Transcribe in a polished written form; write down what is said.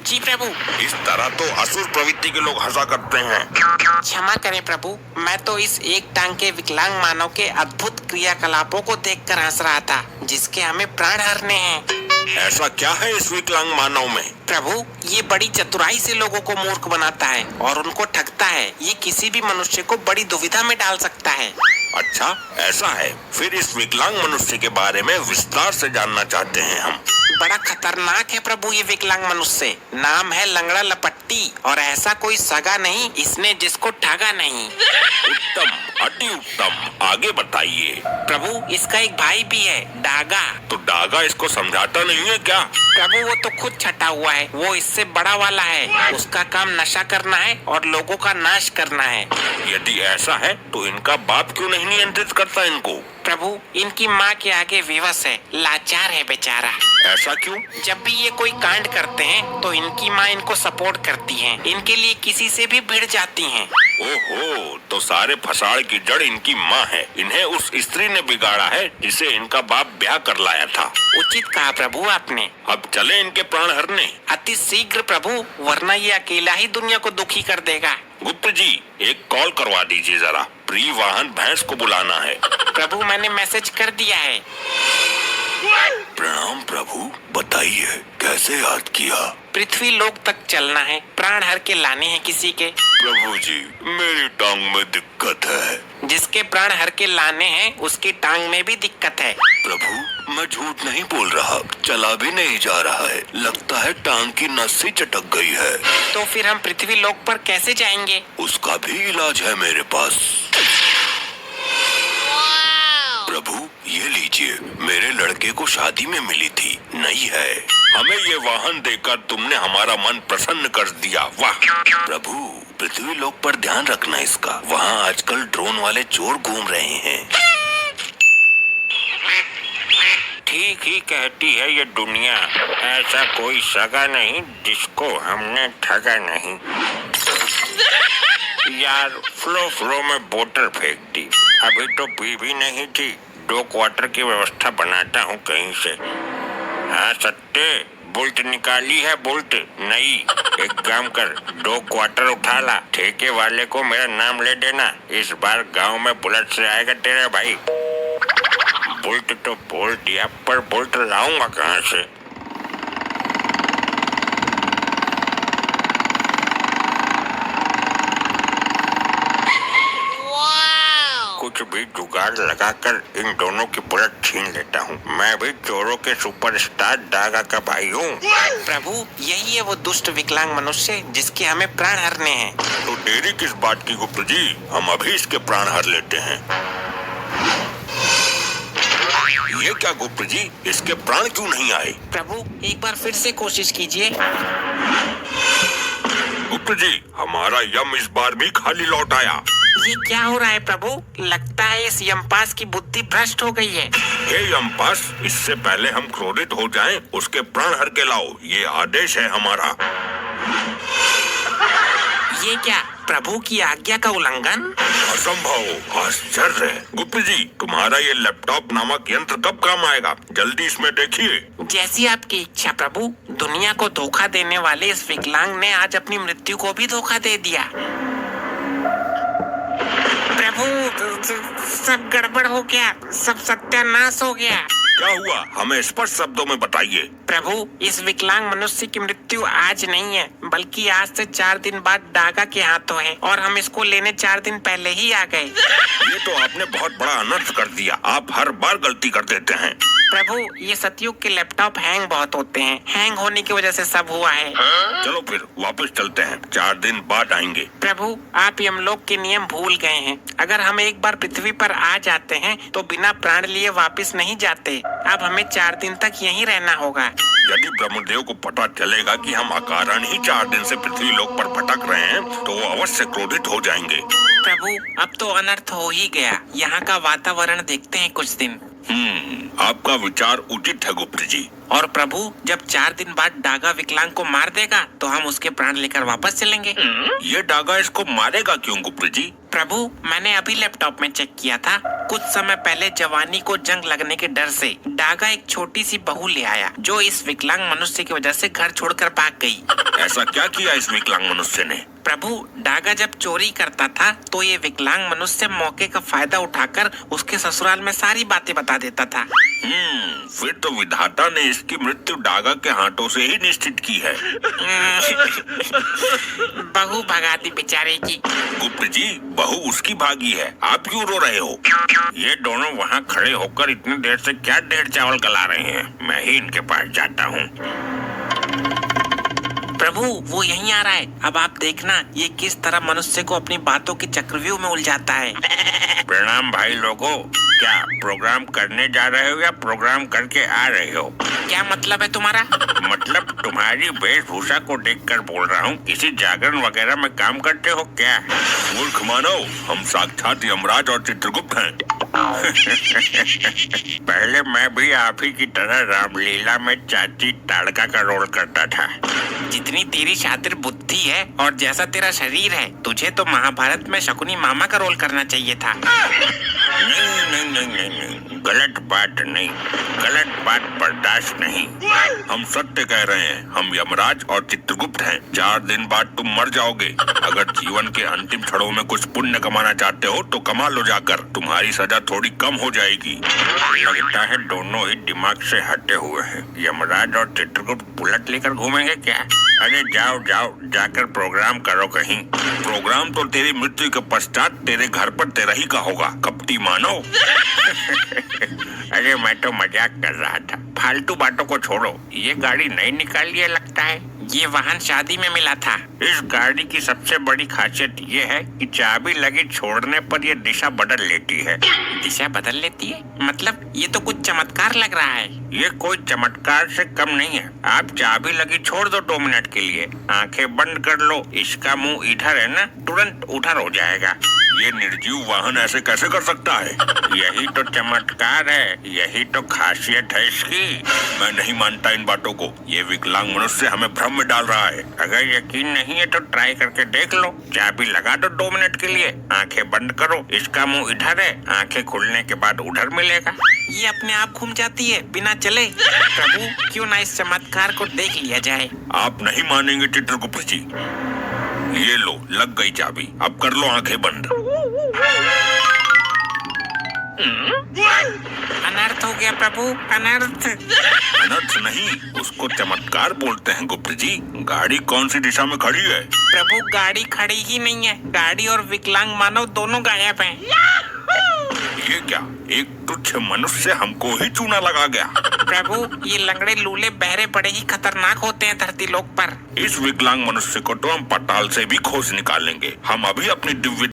जी प्रभु। इस तरह तो असुर प्रवृत्ति के लोग हंसा करते हैं। क्षमा करें प्रभु, मैं तो इस एक टांग के विकलांग मानव के अद्भुत क्रियाकलापों को देखकर हंस रहा था, जिसके हमें प्राण हरने हैं। ऐसा क्या है इस विकलांग मानव में? प्रभु, ये बड़ी चतुराई से लोगों को मूर्ख बनाता है और उनको ठगता है। ये किसी भी मनुष्य को बड़ी दुविधा में डाल सकता है। अच्छा, ऐसा है। फिर इस विकलांग मनुष्य के बारे में विस्तार से जानना चाहते हैं हम। बड़ा खतरनाक है प्रभु ये विकलांग मनुष्य। नाम है लंगड़ा लपट्टी और ऐसा कोई सगा नहीं इसने जिसको ठगा नहीं। उत्तम, अति उत्तम। आगे बताइए। प्रभु, इसका एक भाई भी है, डागा। तो डागा इसको समझाता नहीं है क्या? प्रभु, वो तो खुद छटा हुआ है। वो इससे बड़ा वाला है। उसका काम नशा करना है और लोगों का नाश करना है। यदि ऐसा है तो इनका बाप क्यों नहीं नियंत्रित करता इनको? प्रभु, इनकी माँ के आगे विवश है, लाचार है बेचारा। ऐसा क्यों? जब भी ये कोई कांड करते हैं तो इनकी माँ इनको सपोर्ट करती है, इनके लिए किसी से भी भिड़ जाती हैं। ओहो, तो सारे फसाड़ की जड़ इनकी माँ है। इन्हें उस स्त्री ने बिगाड़ा है जिसे इनका बाप ब्याह कर लाया था। उचित कहा प्रभु आपने। अब चले इनके प्राण हरने। अति शीघ्र प्रभु, वरना ये अकेला ही दुनिया को दुखी कर देगा। गुप्त जी, एक कॉल करवा दीजिए जरा। प्रिय वाहन भैंस को बुलाना है। प्रभु, मैंने मैसेज कर दिया है। प्रणाम प्रभु, बताइए कैसे याद किया? पृथ्वी लोक तक चलना है, प्राण हर के लाने हैं किसी के। प्रभु जी, मेरी टांग में दिक्कत है। जिसके प्राण हर के लाने हैं उसकी टांग में भी दिक्कत है। प्रभु, मैं झूठ नहीं बोल रहा, चला भी नहीं जा रहा है। लगता है टांग की नस ही चटक गई है। तो फिर हम पृथ्वी लोक पर कैसे जाएंगे? उसका भी इलाज है मेरे पास। प्रभु, ये लीजिए, मेरे लड़के को शादी में मिली थी, नई है। हमें ये वाहन देकर तुमने हमारा मन प्रसन्न कर दिया। वाह! प्रभु, पृथ्वी लोक पर ध्यान रखना इसका। वहाँ आजकल ड्रोन वाले चोर घूम रहे हैं। ठीक ही कहती है ये दुनिया। ऐसा कोई सगा नहीं जिसको हमने ठगा नहीं। यार, फ्लो में बोतल फेंक दी। अभी तो पी भी नहीं थी। 2 क्वार्टर की व्यवस्था बनाता हूँ कहीं से। हाँ सत्ते, बुल्ट निकाली है, बुल्ट नई। एक काम कर, 2 क्वार्टर उठा ला। ठेके वाले को मेरा नाम ले देना। इस बार गांव में बुलेट से आएगा तेरा भाई। बुल्ट तो बोल दिया, पर बुल्ट लाऊंगा कहाँ से? कुछ भी जुगाड़ लगाकर इन दोनों की बुलेट छीन लेता हूँ। मैं भी चोरों के सुपरस्टार डागा का भाई हूँ। प्रभु, यही है वो दुष्ट विकलांग मनुष्य जिसके हमें प्राण हरने हैं। तो देरी किस बात की गुप्त जी? हम अभी इसके प्राण हर लेते हैं। ये क्या गुप्त जी, इसके प्राण क्यों नहीं आए? प्रभु, एक बार फिर से कोशिश कीजिए। गुप्त जी, हमारा यम इस बार भी खाली लौट आया। ये क्या हो रहा है प्रभु? लगता है इस यमपास की बुद्धि भ्रष्ट हो गई है। हे यमपास, इससे पहले हम क्रोधित हो जाएं, उसके प्राण हर के लाओ। ये आदेश है हमारा। ये क्या प्रभु की आज्ञा का उल्लंघन? असंभव, आश्चर्य। गुप्त जी, तुम्हारा ये लैपटॉप नामक यंत्र कब काम आएगा? जल्दी इसमें देखिए। जैसी आपकी इच्छा प्रभु। दुनिया को धोखा देने वाले इस विकलांग ने आज अपनी मृत्यु को भी धोखा दे दिया। प्रभु, सब गड़बड़ हो गया, सब सत्यानाश हो गया। क्या हुआ? हमें स्पष्ट शब्दों में बताइए। प्रभु, इस विकलांग मनुष्य की मृत्यु आज नहीं है, बल्कि आज से 4 दिन बाद डागा के हाथों है और हम इसको लेने 4 दिन पहले ही आ गए। ये तो आपने बहुत बड़ा अनर्थ कर दिया। आप हर बार गलती कर देते हैं। प्रभु, ये सतयुग के लैपटॉप हैंग बहुत होते हैं। हैंग होने की वजह से सब हुआ है। चलो फिर वापस चलते हैं, 4 दिन बाद आएंगे। प्रभु, आप यमलोक के नियम भूल गए हैं। अगर हम एक बार पृथ्वी पर आ जाते हैं तो बिना प्राण लिए वापस नहीं जाते। अब हमें 4 दिन तक यहीं रहना होगा। यदि ब्रह्मदेव को पता चलेगा कि हम अकारण ही 4 दिन से पृथ्वी लोक पर भटक रहे हैं तो वो अवश्य क्रोधित हो जाएंगे। प्रभु, अब तो अनर्थ हो ही गया। यहाँ का वातावरण देखते हैं कुछ दिन। आपका विचार उचित है गुप्त जी। और प्रभु, जब 4 दिन बाद डागा विकलांग को मार देगा तो हम उसके प्राण लेकर वापस चलेंगे। ये डागा इसको मारेगा क्यों गुप्त जी? प्रभु, मैंने अभी लैपटॉप में चेक किया था। कुछ समय पहले जवानी को जंग लगने के डर से डागा एक छोटी सी बहू ले आया, जो इस विकलांग मनुष्य की वजह से घर छोड़कर भाग गई। ऐसा क्या किया इस विकलांग मनुष्य ने? प्रभु, डागा जब चोरी करता था तो ये विकलांग मनुष्य मौके का फायदा उठाकर उसके ससुराल में सारी बातें बता देता था। फिर तो विधाता ने इसकी मृत्यु डागा के हाथों से ही निश्चित की है। बहू भगा दी बेचारे की। गुप्त जी, बहू उसकी भागी है, आप क्यों रो रहे हो? ये दोनों वहाँ खड़े होकर इतनी देर से क्या ढेर चावल गला रहे हैं? मैं ही इनके पास जाता हूँ। प्रभु, वो यहीं आ रहा है। अब आप देखना ये किस तरह मनुष्य को अपनी बातों के चक्रव्यूह में उलझाता है। प्रणाम भाई लोगों, क्या प्रोग्राम करने जा रहे हो या प्रोग्राम करके आ रहे हो? क्या मतलब है तुम्हारा? मतलब तुम्हारी वेशभूषा को देखकर बोल रहा हूँ, किसी जागरण वगैरह में काम करते हो क्या? मूर्ख मानव, हम साक्षात यमराज और चित्रगुप्त हैं। पहले मैं भी आप ही की तरह रामलीला में चाची ताड़का का रोल करता था। जितनी तेरी शातिर बुद्धि है और जैसा तेरा शरीर है, तुझे तो महाभारत में शकुनी मामा का रोल करना चाहिए था। नहीं, गलत बात नहीं, गलत बात बर्दाश्त नहीं। हम सत्य कह रहे हैं, हम यमराज और चित्रगुप्त हैं। 4 दिन बाद तुम मर जाओगे। अगर जीवन के अंतिम क्षणों में कुछ पुण्य कमाना चाहते हो तो कमा लो जाकर, तुम्हारी सजा थोड़ी कम हो जाएगी। लगता है दोनों ही दिमाग से हटे हुए हैं। यमराज और चित्रगुप्त बुलेट लेकर घूमेंगे क्या? अरे जाओ जाओ, जाकर प्रोग्राम करो कहीं। प्रोग्राम तो तेरी मृत्यु के पश्चात तेरे घर पर तेरा ही का होगा, कपटी मानव। अरे मैं तो मजाक कर रहा था, फालतू बातों को छोड़ो। ये गाड़ी नई निकाली है लगता है। ये वाहन शादी में मिला था। इस गाड़ी की सबसे बड़ी खासियत ये है कि चाबी लगी छोड़ने पर ये दिशा बदल लेती है। दिशा बदल लेती है? मतलब ये तो कुछ चमत्कार लग रहा है। ये कोई चमत्कार से कम नहीं है। आप चाबी लगी छोड़ दो 2 मिनट के लिए, आंखें बंद कर लो, इसका मुंह इधर है ना, तुरंत उधर हो जाएगा। ये निर्जीव वाहन ऐसे कैसे कर सकता है? यही तो चमत्कार है, यही तो खासियत है इसकी। मैं नहीं मानता इन बातों को। ये विकलांग मनुष्य हमें भ्रम में डाल रहा है। अगर यकीन नहीं है तो ट्राई करके देख लो। चाबी लगा दो 2 मिनट के लिए, आंखें बंद करो, इसका मुंह इधर है, आंखें खुलने के बाद उधर मिलेगा। ये अपने आप घूम जाती है बिना चले। प्रभु, क्यों ना इस चमत्कार को देख लिया जाए। आप नहीं मानेंगे चित्रगुप्त जी। ये लो, लग गई चाबी, अब कर लो आंखें बंद। अनर्थ हो गया प्रभु, अनर्थ। अनर्थ नहीं, उसको चमत्कार बोलते हैं गुप्त जी। गाड़ी कौन सी दिशा में खड़ी है? प्रभु, गाड़ी खड़ी ही नहीं है। गाड़ी और विकलांग मानव दोनों गायब हैं। ये क्या, एक तुच्छ मनुष्य हमको ही चूना लगा गया। प्रभु, ये लंगड़े लूले बहरे बड़े ही खतरनाक होते हैं धरती लोक पर। इस विकलांग मनुष्य को तो हम पताल से भी खोज निकालेंगे। हम अभी अपनी दिव्य